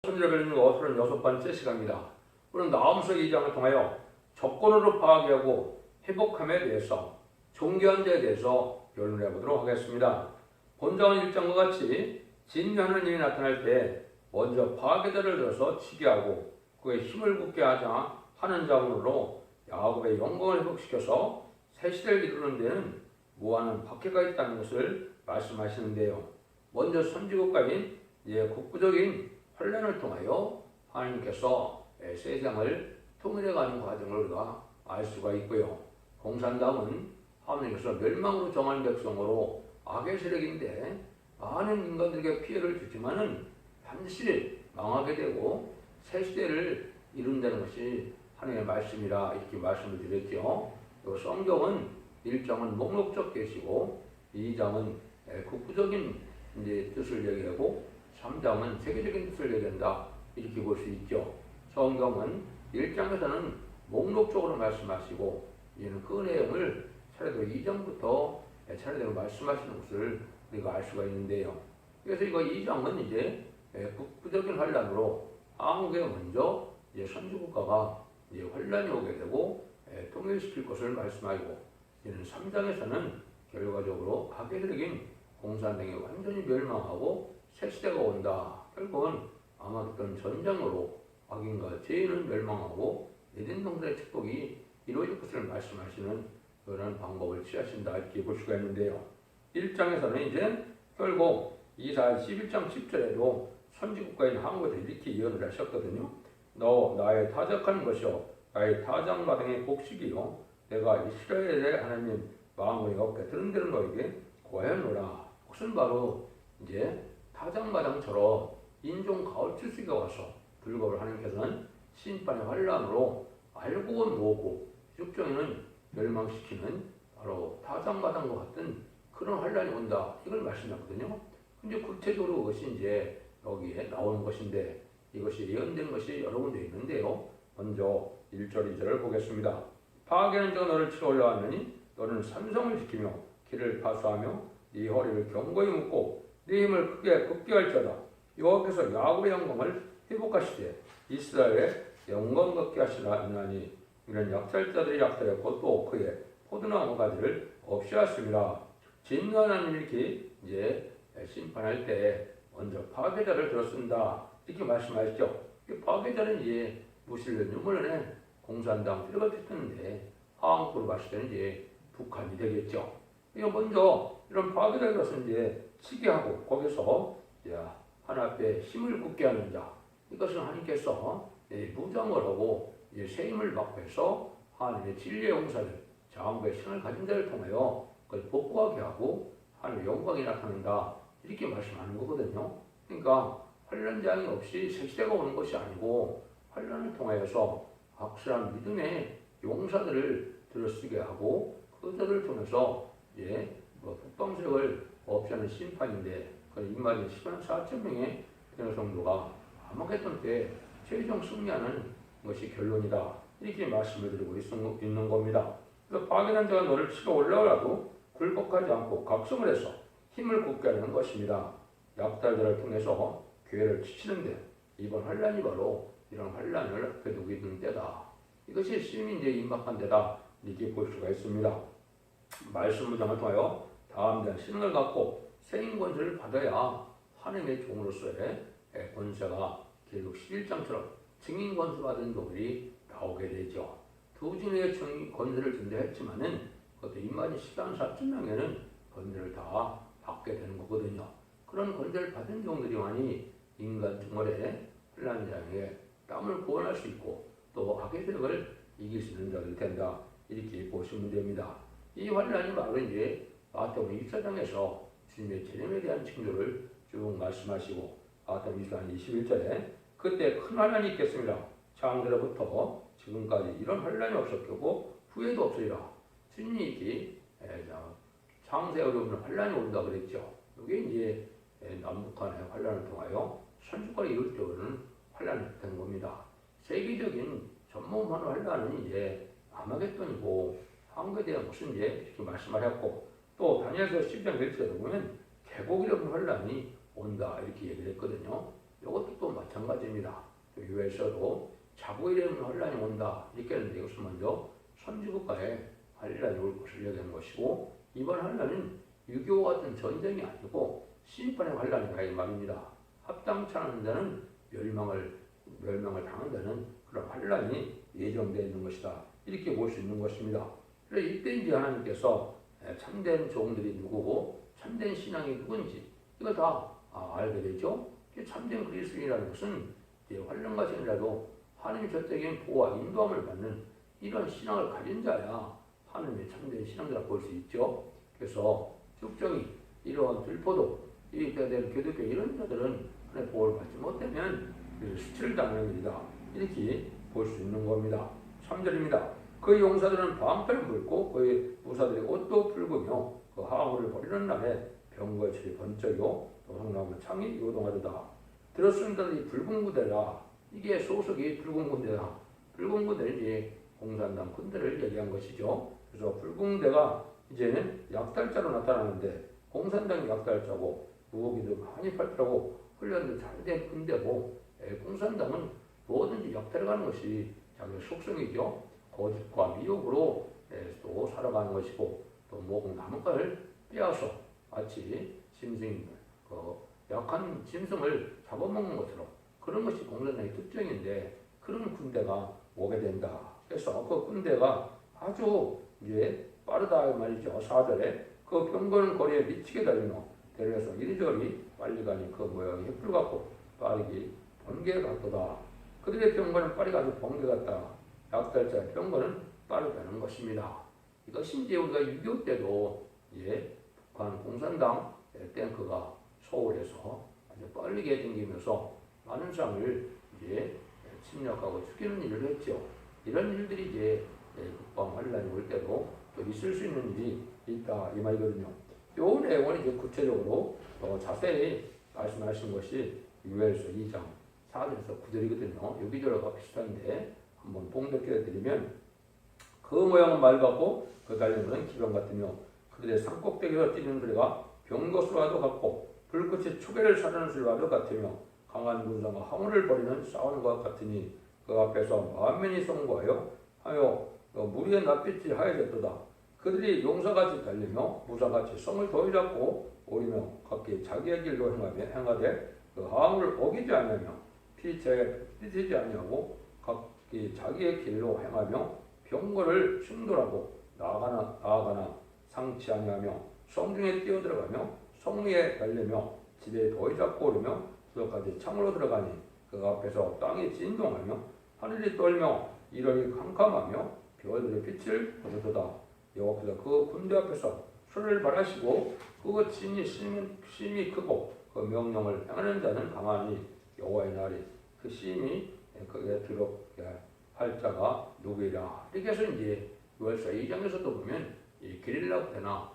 천일별님 36번째 시간입니다. 오늘 나홈서 2장을 통하여 조건으로 파괴하고 회복함에 대해서 종교한자에 대해서 변론을 해보도록 하겠습니다. 본章 1장과 같이 진리 하나님이 나타날 때 먼저 파괴자를 들어서 치게 하고 그의 힘을 굳게 하자 하는 자문으로 야곱의 영광을 회복시켜서 새 시대를 이루는 데는 무한한 박해가 있다는 것을 말씀하시는데요. 먼저 선지국가인 국부적인 환란을 통하여 하나님께서 세상을 통일해가는 과정을 우리가 알 수가 있고요. 공산당은 하나님께서 멸망으로 정한 백성으로 악의 세력인데 많은 인간들에게 피해를 주지만은 반드시 망하게 되고 새 시대를 이룬다는 것이 하나님의 말씀이라 이렇게 말씀을 드렸죠. 또 성경은 1장은 목록적 계시고 2장은 국부적인 뜻을 얘기하고 3장은 세계적인 뜻을 얘기한다 이렇게 볼 수 있죠. 성경은 1장에서는 목록적으로 말씀하시고 이제는 그 내용을 차례대로 2장부터 차례대로 말씀하시는 것을 우리가 알 수가 있는데요. 그래서 이거 2장은 이제 국부적인 환란으로 한국에 먼저 이제 선주국가가 이제 환란이 오게 되고 통일시킬 것을 말씀하고 이제는 3장에서는 결과적으로 악의적인 공산당이 완전히 멸망하고 새 시대가 온다. 결국은 아마겟돈 전장으로 악인과 죄인은 멸망하고 에덴 동산의 축복이 이루어질 것을 말씀하시는 그런 방법을 취하신다 이렇게 볼 수가 있는데요. 1장에서는 이제 결국 이사야 11장 10절에도 선지국가인 한국에서 이렇게 예언을 하셨거든요. 너 나의 타작하는 것이요 나의 타작마당의 곡식이요 내가 이스라엘의 하나님 마음의 어깨 들은 대로 너에게 고하였노라. 그것은 바로 이제 타작마당처럼 인종 가우치수가 와서 불법을 하나님께서는 심판의 환란으로 알고 모으고 육종에는 멸망시키는 바로 타작마당과 같은 그런 환란이 온다 이걸 말씀하거든요. 근데 구체적으로 그것이 이제 여기에 나오는 것인데 이것이 예언된 것이 여러 군데 있는데요. 먼저 1절 2절을 보겠습니다. 파괴는 저 너를 치러 올라왔느니 너는 산성을 지키며 길을 파수하며 네 허리를 견고히 묶고 네 힘을 크게 굳게 할지어다. 여호와께서 야곱의 영광을 회복하시되 이스라엘의 영광 갖게 하시라 하나니 이는 약탈자들의 약탈했고 또 그의 포도나무 가지를 없이 하심이라. 진노한 하나님이 이렇게 이제 심판할 때 먼저 파괴자를 들었습니다. 이렇게 말씀하셨죠. 파괴자는 이제 무슬림 유물론의 공산당 세력을 뜻하는데 한국으로 봤을 때는 이제 북한이 되겠죠. 이거 먼저 이런 파괴자를 들어서 이제 치게 하고 거기서 하나 앞에 힘을 굳게 하는 자 이것은 하나님께서 무장을 하고 새 힘을 받고 해서 하나님의 진리의 용사를 장부의 신을 가진 자를 통하여 그걸 복구하게 하고 하나님의 영광이 나타난다 이렇게 말씀하는 거거든요. 그러니까 환란장이 없이 새 시대가 오는 것이 아니고 환란을 통하여서 확실한 믿음의 용사들을 들어쓰게 하고 그들을 통해서 북방 세력을 없이 하는 심판인데 그 인마디 10만 4천 명의 성도가 아마겟돈 때 최종 승리하는 것이 결론이다 이렇게 말씀을 드리고 있는 겁니다. 그래서 파괴한 자가 너를 치러 올라오라도 굴복하지 않고 각성을 해서 힘을 굳게 하는 것입니다. 약탈들을 통해서 교회를 지치는데 이번 환란이 바로 이런 환란을 앞에 두고 있는 때다. 이것이 시민제에 임박한 때다 이렇게 볼 수가 있습니다. 말씀 무장을 통하여 다음 대한 신을 갖고 세임 권세를 받아야 하나님의 종으로서의 권세가 계속 11장처럼 증인 권세 받은 종들이 나오게 되죠. 두 진의 권세를 전대했지만은 그것도 인마디 10만 4천 명에는 권세를 다 받게 되는 거거든요. 그런 권세를 받은 종들이만이 인간 증월의 환란장에 땀을 구원할 수 있고 또 악의 세력을 이길 수 있는 자들이 된다 이렇게 보시면 됩니다. 이 환란이 바로 이제 마태복음 24장에서 주님의 재림에 대한 징조를 쭉 말씀하시고 마태복음 24장 21절에 그때 큰 환란이 있겠습니다. 창세로부터 지금까지 이런 환란이 없었고 후에도 없으리라. 주님이 창세 어려운 환란이 온다 그랬죠. 이게 이제 남북한의 환란을 통하여 선주권을 이룰 때 오는 환란이 된 겁니다. 세계적인 전무한 환란은 이제 아마겟돈이고 한국에 대한 것은 이제 이렇게 말씀하셨고 또 다니엘서 10장 1절에 보면 계곡이라는 환란이 온다 이렇게 얘기를 했거든요. 이것도 또 마찬가지입니다. 또 유해에서도 자고 일어나면 환란이 온다 이렇게 하는데 이것은 먼저 선지국가에 환란이 올 것을 얘기하는 것이고 이번 환란은 6.25 같은 전쟁이 아니고 심판의 환란이다 이 말입니다. 합당치 않은 자는 멸망을 당한다는 그런 환란이 예정되어 있는 것이다. 이렇게 볼 수 있는 것입니다. 그래서 이때 이제 하나님께서 참된 종들이 누구고 참된 신앙이 누군지 이거 다 알게 되죠. 참된 그리스도인이라는 것은 환란과 전이라도 하나님의 절대적인 보호와 인도함을 받는 이런 신앙을 가진 자야 하나님의 참된 신앙자라 볼 수 있죠. 그래서 쭉정이 이러한 들포도 이때가 된 교도교 이런 자들은 하나님의 보호를 받지 못하면 수치를 당하는 일이다. 이렇게 볼 수 있는 겁니다. 3절입니다. 그 용사들은 방패를 물고 그의 무사들이 옷도 붉으며 그 하울을 버리는 날에 병거의 철이 번쩍이고 도성나무 창이 요동하도다. 들었습니다. 이 붉은 군대라. 이게 소속이 붉은 군대다. 붉은 군대는 이제 공산당 군대를 얘기한 것이죠. 그래서 붉은 군대가 이제는 약탈자로 나타나는데 공산당이 약탈자고 무기도 많이 팔더라고 훈련도 잘 된 군대고 공산당은 뭐든지 약탈해가는 것이 자기의 속성이죠. 거짓과 미혹으로 또 살아가는 것이고 또 목 나무가를 빼앗아 마치 짐승 약한 짐승을 잡아먹는 것처럼 그런 것이 공산당의 특징인데 그런 군대가 오게 된다. 그래서 그 군대가 아주 이제 빠르다 말이죠. 4절에 그 병거는 거리에 미치게 달리며 데려서 이리저리 빨리 가니 그 모양이 횃불 같고 빠르기 번개 같도다. 그들의 병거는 빠르게 아주 번개 같다. 약탈자의 병거는 빠르다는 것입니다. 이것이 이제 우리가 6.25 때도 이제 북한 공산당 탱크가 서울에서 아주 빠르게 댕기면서 많은 사람을 이제 침략하고 죽이는 일을 했죠. 이런 일들이 이제 국방 환란이 올 때도 또 있을 수 있는 일이 있다 이 말이거든요. 요 내용은 이제 구체적으로 더 자세히 말씀하신 것이 유엘서 2장 4절에서 9절이거든요. 여기저기가 비슷한데 한번 봉독해 드리면 그 모양은 말 같고 그 달린 것은 기병 같으며 그들의 산꼭대기에서 뛰는 소리가 병거 소리와도 같고 불꽃이 초계를 사르는 소리와도 같으며 강한 군사가 화물을 벌이는 싸우는 것 같으니 그 앞에서 만면이 성구하여 하여 무리의 낯빛이 하얘졌도다. 그들이 용사같이 달리며 무사같이 성을 도이잡고 오리며 각기 자기의 길로 행하되 그 하함을 어기지 아니하며 피치지 아니하고 각기 자기의 길로 행하며 병거를 충돌하고 나아가나 상치 아니하며 성중에 뛰어들어가며 성리에 달리며 집에 도이잡고 오르며 수도까지 창으로 들어가니 그 앞에서 땅이 진동하며 하늘이 떨며 이러니 캄캄하며 별들의 빛을 거두도다. 여호와께서 그 군대 앞에서 술을 발하시고 그 진이 심이 크고 그 명령을 행하는 자는 강하니 여호와의 날이 그 심이 그게 들어게 할 자가 누구이라. 이렇게 해서 이제 유월서 2장에서도 보면 이 게릴라 부대나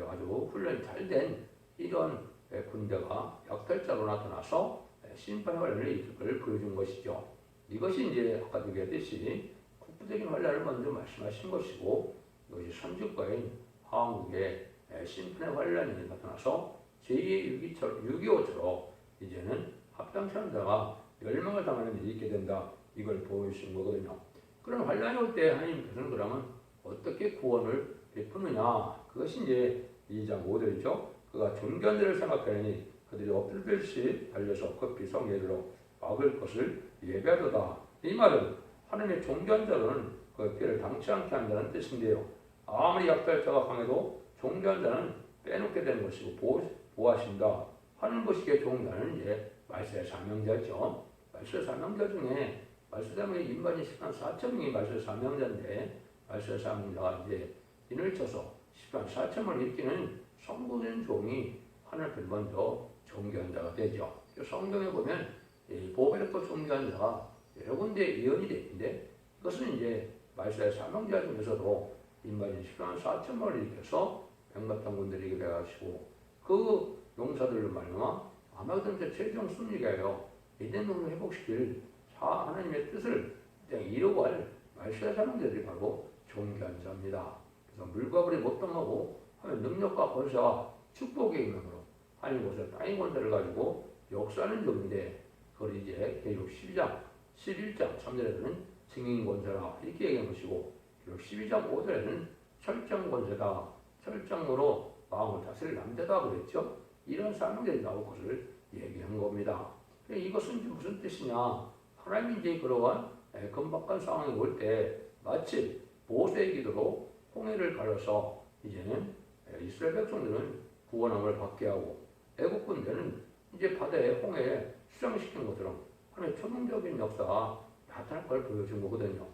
아주 훈련이 잘된 이런 군대가 약탈자로 나타나서 심판의 환란을 일으킬 걸 보여준 것이죠. 이것이 이제 아까 얘기했듯이 국부적인 환란을 먼저 말씀하신 것이고 이것이 선지국가인 한국의 심판의 환란이 나타나서 제2의 6.25처럼 이제는 합당치 않은 자가 멸망을 당하는 일이 있게 된다. 이걸 보여주신 거거든요. 그런 환란이 올 때 하나님께서는 그러면 어떻게 구원을 베푸느냐. 그것이 이제 2장 5절이죠. 그가 존귀한 생각하니 그들이 엎드릴듯이 달려서 급히 성에 이르러 막을 것을 예배하도다. 이 말은 하나님의 존귀한 자는 그 피를 당치 않게 한다는 뜻인데요. 아무리 약탈자가 강해도 존귀한 자는 빼놓게 되는 것이고 보호하신다 하는 것이기에 존귀하는 이제 말세의 사명자죠. 말세의 사명자 중에 말세의 사명의 인반이 14만 4천명이 말세의 사명자인데 말세의 사명자가 이제 인을 쳐서 14만 4천을 일으키는 성공된 종이 하늘을 먼저 존귀한 자가 되죠. 성경에 보면 보배롭고 존귀한 자가 여러 군데 예언이 되어 있는데 그것은 이제 말세의 사명자 중에서도 인반이 14만 4천을 일으켜서 백마탄 군들에게 배가시고 그 용사들을 말미암아 아마겟돈 최종 승리가 하여 에덴동을 회복시킬 하나님의 뜻을 이루고 할 말세의 사명자들이 바로 존귀한 자입니다. 그래서 물과 불이 못 당하고 하면 능력과 권세와 축복의 임명으로 하나님 곳에 땅의 권세를 가지고 역사하는 종인데 그 그걸 이제 계시록 12장, 11장 3절에는 증인 권세라 이렇게 얘기한 것이고, 계시록 12장 5절에는 철장 권세다, 철장으로 마음을 다스릴 남자다 그랬죠. 이런 사명들이 나올 것을 얘기한 겁니다. 이것은 무슨 뜻이냐? 하나님이 이제 그러한 금박한 상황이 올 때 마치 모세의 기도로 홍해를 가려서 이제는 이스라엘 백성들은 구원함을 받게 하고 애국 군대는 이제 바다에 홍해에 수장시킨 것처럼 하나님의 천문적인 역사가 나타날 걸 보여준 거거든요.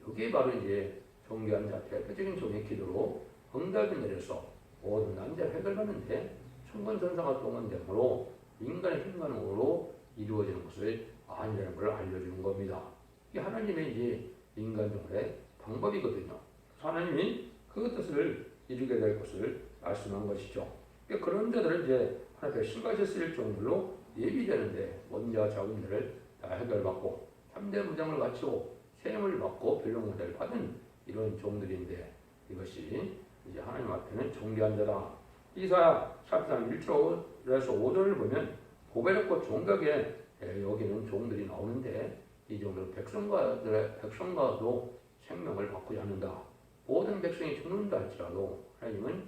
여기에 바로 이제 존귀한 자 대표적인 종의 기도로 응답이 내려서 모든 난제를 해결하는데 천군천사가 동원됨으로 인간의 힘만으로 이루어지는 것을 아니라는 걸 알려주는 겁니다. 이게 하나님의 이제 인간적의 방법이거든요. 하나님이 그 뜻을 이루게 될 것을 말씀한 것이죠. 그런 자들은 이제 하나님의 신같이 쓰일 정도로 예비되는데 먼저 작은 일을 다 해결받고 3대 무장을 갖추고 세임을 받고 변론을 받은 이런 종들인데, 이것이 이제 하나님 앞에는 존귀한 자다. 이사야 43장 1절에서 5절을 보면 고배롭고 존귀하게 여기는 종들이 나오는데, 이 종들은 백성과도 생명을 바꾸지 않는다. 모든 백성이 죽는다 할지라도 하나님은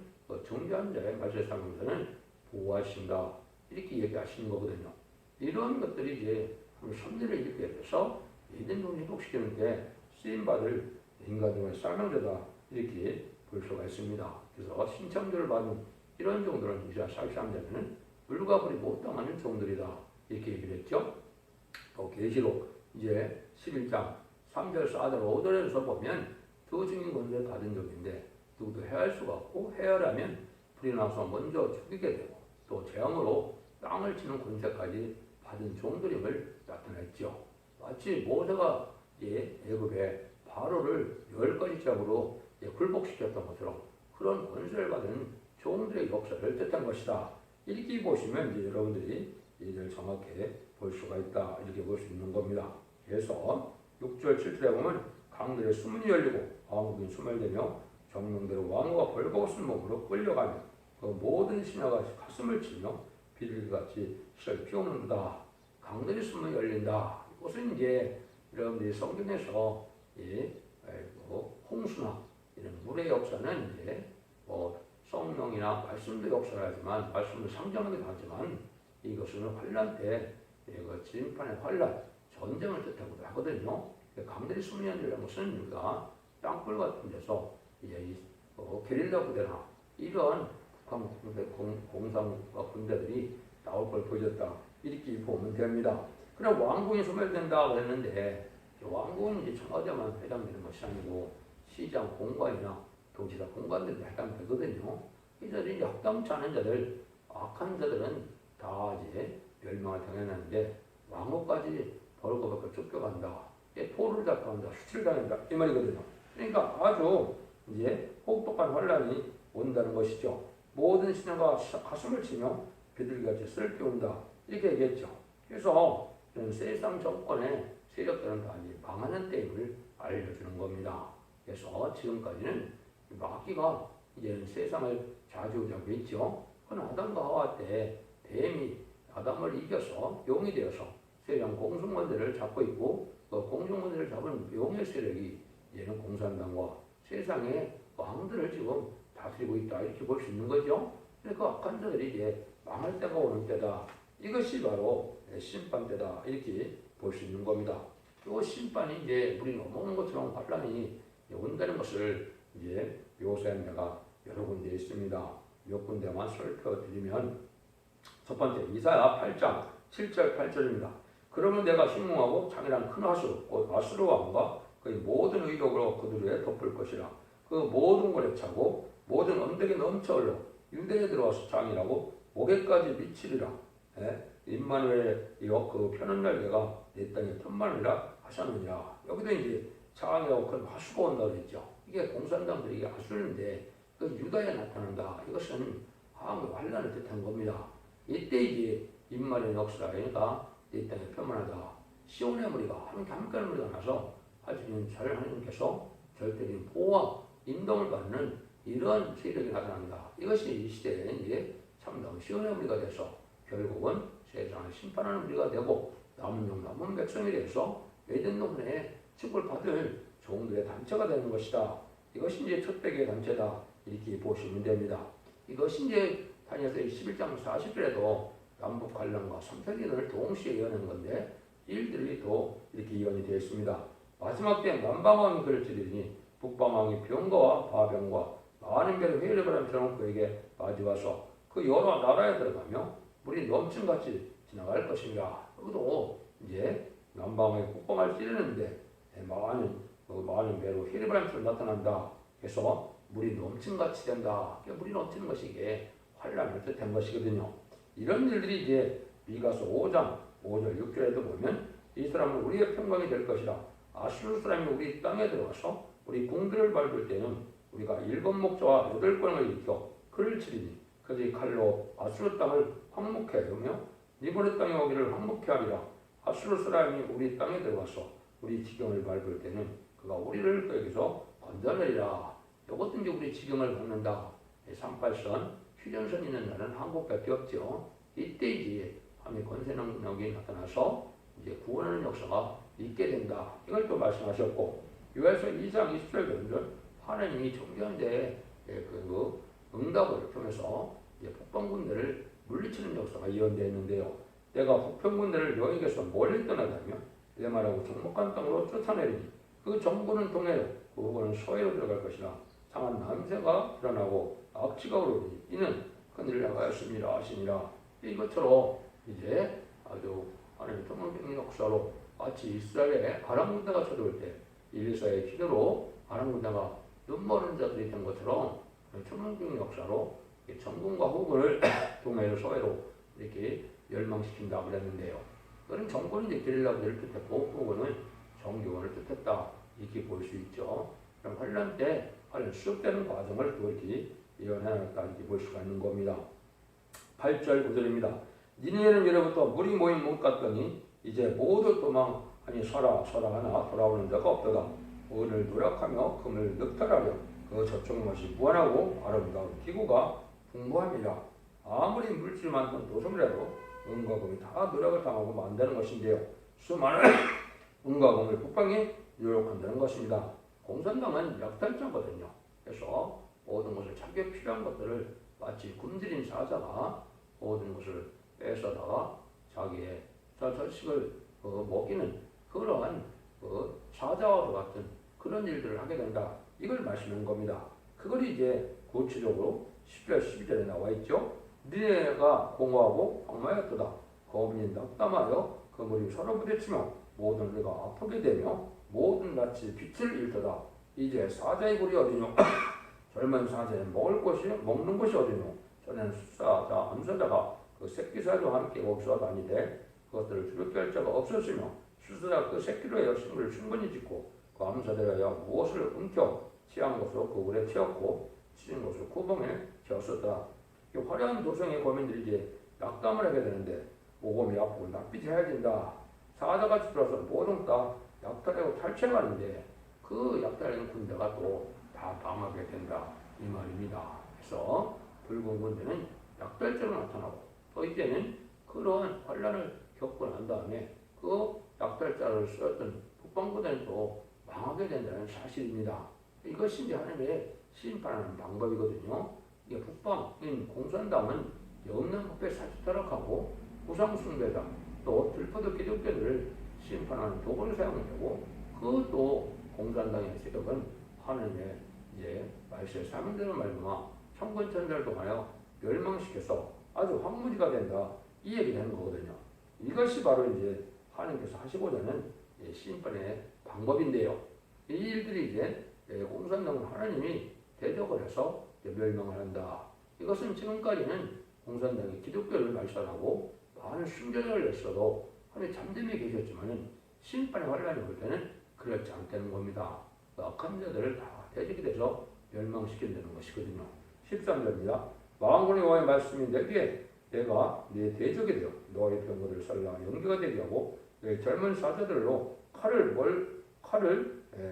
존귀한 자의 말세 사명자는 보호하신다. 이렇게 얘기하시는 거거든요. 이런 것들이 이제 선지를 읽게 돼서 믿음을 회복시키는데 쓰임받을 인간의 사명자다. 이렇게 볼 수가 있습니다. 그래서 신청들을 받은 이런 종들은 이제 43장에는 물과 불이 못 당하는 종들이다. 이렇게 얘기를 했죠. 또 계시록 이제 11장 3절, 4절, 5절에서 보면 두 증인 권세를 받은 종인데 누구도 해할 수가 없고 해하려면 불이 나서 먼저 죽이게 되고 또 재앙으로 땅을 치는 권세까지 받은 종들임을 나타냈죠. 마치 모세가 애굽에 바로를 10가지 짝으로 굴복시켰던 것처럼 그런 권세를 받은 종들의 역사를 뜻한 것이다. 이렇게 보시면 이제 여러분들이 이를 정확히 볼 수가 있다. 이렇게 볼 수 있는 겁니다. 그래서 6절, 7절에 보면 강들의 수문이 열리고 왕국이 소멸되며 정령대로 왕후가 벌거벗은 몸으로 끌려가며 그 모든 신하가 가슴을 치며 비둘기같이 실을 피우는다. 강들의 수문이 열린다. 이것은 이제 여러분들이 성경에서 홍수나 이런 물의 역사는 이제 성령이나 말씀도 역사를 하지만 말씀을 상징하기도 하지만 이것은 환란 때 진판의 환란, 전쟁을 뜻하기도 하거든요. 강들이 수문이 열리는 것은 우리가 땅굴 같은 데서 이제 게릴라 부대나 이런 북한 공상과 군대들이 나올 걸 보여줬다. 이렇게 보면 됩니다. 그럼 왕궁이 소멸된다 그랬는데 왕궁은 이제 청와대만 해당되는 것이 아니고 시장 공관이나 도시나 공관들도 해당되거든요. 이 자들이 합당치 않은 자들, 악한 자들은 다 이제 멸망을 당했는데 왕후까지 벌거벗고 쫓겨간다. 포로를 잡혀간다. 수치를 당한다. 이 말이거든요. 그러니까 아주 이제 혹독한 환란이 온다는 것이죠. 모든 신하가 가슴을 치며 비둘기같이 쓸 피운다. 이렇게 얘기했죠. 그래서 세상 정권의 세력들은 다 이제 망하는 때임을 알려주는 겁니다. 그래서 지금까지는 마귀가 이제 세상을 좌지우지하고 있죠. 그건 아담과 하와 때 뱀이 아담을 이겨서 용이 되어서 세상 공중권대를 잡고 있고 그 공중권대를 잡은 용의 세력이 이제는 공산당과 세상의 왕들을 지금 다스리고 있다. 이렇게 볼 수 있는 거죠. 그 악한 자들이 이제 망할 때가 오는 때다. 이것이 바로 심판 때다. 이렇게 볼 수 있는 겁니다. 이 심판이 이제 우리 넘어오는 것처럼 환란이 온다는 것을 이제 묘사한 데가 여러 군데 있습니다. 몇 군데만 살펴드리면 첫 번째 이사야 8장 7절 8절입니다. 그러면 내가 흉흉하고 장이란 큰 하수 곧 아수르 왕과 그의 모든 의력으로 그들에 덮을 것이라. 그 모든 것에 차고 모든 언덕에 넘쳐 흘러 유대에 들어와서 장이라고 목에까지 미치리라. 임마누엘의 그 펴는 날개가 내 땅에 편만이라 하셨느냐. 여기도 이제 장이라고 큰 하수가 온다고 했죠. 이게 공산당들이 이게 하수인데 그 유다에 나타난다. 이것은 항의 환란을 뜻한 겁니다. 이때 이제 임마누엘 역사가 그러니까 내 땅에 편만하다. 시온의 무리가 함께하는 무리가 나서 하시는 잘 하나님께서 절대적인 보호와 인동을 받는 이런 세력이 나타난다. 이것이 이 시대에 이제 참다운 시온의 무리가 돼서 결국은 세상을 심판하는 무리가 되고 남은 백성에 대해서 에덴 동산에 칭벌받을 종들의 단체가 되는 것이다. 이것이 이제 첫대교의 단체다. 이렇게 보시면 됩니다. 이것이 이제 다니엘서 11장 40절에도 남북 관람과 삼세기를 동시에 이어낸 건데 일들이 또 이렇게 이언이 되어 있습니다. 마지막 때 남방왕이 그를 찌르니 북방왕이 병거와 바병과 많은 배를 회의를 바람처럼 그에게 맞이와서 그 여러 나라에 들어가며 물이 넘침같이 지나갈 것입니다. 그것도 이제 남방왕이 북방을 찌르는데 많은 배로 회의를 바람처럼 나타난다. 그래서 물이 넘침같이 된다. 물이 넘치는 것이 이게 환란을 뜻한 것이거든요. 이런 일들이 이제 미가서 5장 5절 6절에도 보면 이 사람은 우리의 평강이 될 것이라. 아수르 사람이 우리 땅에 들어와서 우리 궁들을 밟을 때는 우리가 7목자와 8권을 일으켜 그를 치리니 그들이 칼로 아수르 땅을 황목해 하며 니브르 땅에 오기를 황목해 하리라. 아수르 사람이 우리 땅에 들어와서 우리 지경을 밟을 때는 그가 우리를 거기서 건져내리라. 이것도 이제 우리 지경을 밟는다. 38선 휴전선 있는 날은 한국밖에 없죠. 이때 이제 하나님의 권세 능력이 나타나서 이제 구원하는 역사가 있게 된다. 이걸 또 말씀하셨고, 요에서 2장 20절 보면 하나님이 정교한데 그 응답을 통해서 이제 북방군대를 물리치는 역사가 이언되어 있는데요. 내가 북평군대를 너에게서 멀리 떠나다며 내 말하고 정복한 땅으로 쫓아내리니 그 정부는 동해로 그 후보는 서해로 들어갈 것이라. 상한 남새가 일어나고 악취가 오르니 이는 그늘을 나가였습니다 하시니라. 이것처럼 이제 아주 하나님의 통일적인 역사로 마치 이스라엘에 아람 군대가 쳐들어올 때 엘리사의 기도로 아람 군대가 눈먼 자들이 된 것처럼 통일적인 역사로 정군과 후군을 동해로 서해로 이렇게 멸망시킨다 그랬는데요. 그런 정권은 이제 게릴라군대를 뜻했고 후군은 정교원을 뜻했다. 이렇게 볼 수 있죠. 그럼 환란 때 환란 수습되는 과정을 또 이렇게 예언해놨다 이렇게 볼 수가 있는 겁니다. 8절 9절입니다. 니네는 예로부터 물이 모인 못 같더니 이제 모두 도망하니 서라 하나 돌아오는 자가 없도다. 오늘 노력하며 금을 늑탈하려 그 저쪽 것이 무한하고 아름다운 기구가 풍부함이라. 아무리 물질 많던 도성이라도 은과 금이 다 노력을 당하고 만드는 것인데요. 수많은 은과 금을 북방에 유력한다는 것입니다. 공산당은 약탈자거든요. 그래서 모든 것을 자기에 필요한 것들을 마치 굶주린 사자가 모든 것을 뺏어다가 자기의 자식을 먹이는 그러한 사자와 같은 그런 일들을 하게 된다. 이걸 말씀하는 겁니다. 그걸 이제 구체적으로 10절 12절에 나와 있죠. 니네가 공허하고 황마였도다. 거민이 낙담하여 그 물이 서로 부딪히며 모든 우리가 아프게 되며 모든 낯이 빛을 잃도다. 이제 사자의 굴이 어디뇨? 젊은 사자는 먹는 것이 어디뇨? 전에는 숫사자, 암사자가 그 새끼 사자와 함께 옥수와 다니되 그것들을 두렵게 할 자가 없었으며 수사자가 그 새끼로 하여 식물을 충분히 짓고 그 암사자로 하여 무엇을 움켜 취한 것으로 그 굴에 채웠고 치진 것으로 구멍에 채웠었다. 이 화려한 도성의 거민들이 이제 낙담을 하게 되는데 모범이 아프고 낯빛이 하얘진다. 사자같이 들어서 모든 다 약탈하고 탈취하는데 그 약탈하는 군대가 또 다 방하게 된다. 이 말입니다. 그래서 붉은 군대는 약탈자로 나타나고 또 이때는 그러한 환란을 겪고 난 다음에 그 약탈자를 쓰였던 북방군대는 또 망하게 된다는 사실입니다. 이것이 이제 하나님의 심판하는 방법이거든요. 이게 북방인 공산당은 없는 법에 사주타락하고 우상숭배자 또 들퍼도 기독교를 심판하는 도구를 사용하고 그것도 공산당의 세력은 하나님의 이제 말세의 사명대로 말미암아 천군천사를 통하여 멸망시켜서 아주 황무지가 된다. 이 얘기를 하는 거거든요. 이것이 바로 이제 하나님께서 하시고자 하는 심판의 방법인데요. 이 일들이 이제 공산당은 하나님이 대적을 해서 멸망을 한다. 이것은 지금까지는 공산당이 기독교를 말살하고 많은 순교를 했어도 하나님 잠잠히 계셨지만은 심판의 환란이 올 때는 그렇지 않다는 겁니다. 악한 자들을 다 대적이 돼서 멸망시킨다는 것이거든요. 13절입니다. 만군의 여호와의 말씀이 내게 내가 네 대적이 되어 너의 병거를 살라 연기가 되게 하고 너의 젊은 사자들로 칼을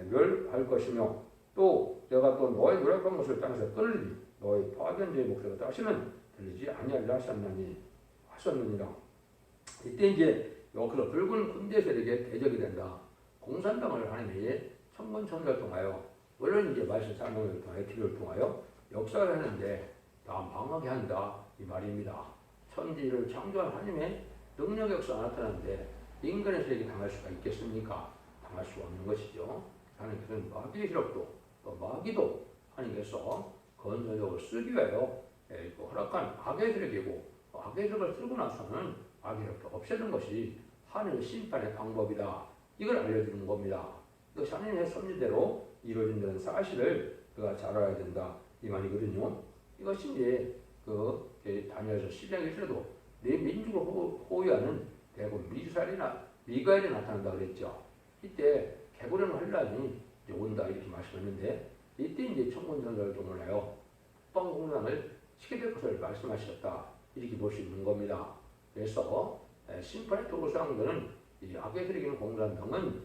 멸할 것이며 또 내가 또 너의 노력한 것을 땅에서 끊으리니 너의 파견자의 목소리가 다시는 들리지 아니하리라 하셨느니라. 이때 이제 여기서 붉은 군대 세력에 대적이 된다. 공산당을 하나님이 천군천사를 통하여 물론 이제 말씀 설명을 통하여 기도를 통하여 역사를 하는데 다 망하게 한다 이 말입니다. 천지를 창조한 하나님의 능력 역사가 나타나는데 인간의 세력이 당할 수가 있겠습니까? 당할 수 없는 것이죠. 하나님께서는 마귀의 세력도 또 마귀도 하나님께서 건설력을 쓰기 위하여 허락한 악의 세력이고 악의 세력을 쓰고 나서는 악의 세력도 없애는 것이 하나님의 심판의 방법이다. 이걸 알려주는 겁니다. 이것이 하나님의 섭리대로 이루어진다는 사실을 그가 잘 알아야 된다 이 말이거든요. 이것이 이제 다니엘서 10장에서도 내 민족을 호위하는 대부분 미가엘이 나타난다 그랬죠. 이때 개고령 환란이 이제 온다 이렇게 말씀했는데 이때 이제 천군천사를 동원하여 국방공산을 시게 될 것을 말씀하셨다 이렇게 볼 수 있는 겁니다. 그래서 심판의 도구 사항들은 이 악의 세력인 공산당은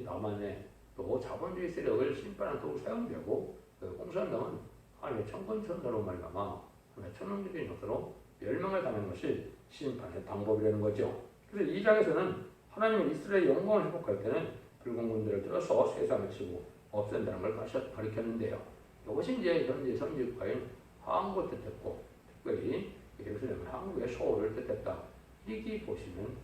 남한의 또 자본주의 세력을 심판하는 도구 사용되고 공산당은 하나님의 천군천사로 말미암아 하나님의 천왕적인 역사로 멸망을 당하는 것이 심판의 방법이라는 거죠. 그래서 이 장에서는 하나님은 이스라엘의 영광을 회복할 때는 붉은 군대를 들어서 세상을 치고 없앤다는 걸 가르쳤는데요. 이것이 이제 현재 선지국가인 한국을 뜻했고 특별히 예루살렘은 한국의 서울을 뜻했다. 이렇게 보시면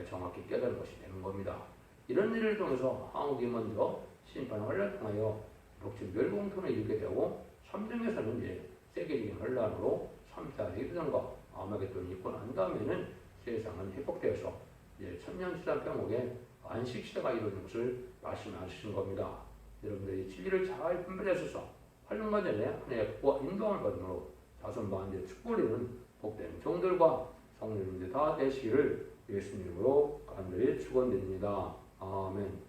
정확히 깨달은 것이 되는 겁니다. 이런 일을 통해서 한국이 먼저 심판의 환란을 통하여 북측 멸공통을 이루게 되고 3장에서는 이제 세계적인 환란으로 3차 대전과 아마겟돈이 있고 난 다음에는 세상은 회복되어서 이제 천년시간 평목에 안식시대가 이루어진 것을 말씀하신 겁니다. 여러분들이 진리를 잘 분별하셔서 활용과 전에 하나님의 복과 인도함을 받음으로 자손 만대의 축복을 복된 종들과 성도님들 다 되시기를 예수님으로 간절히 축원드립니다. 아멘.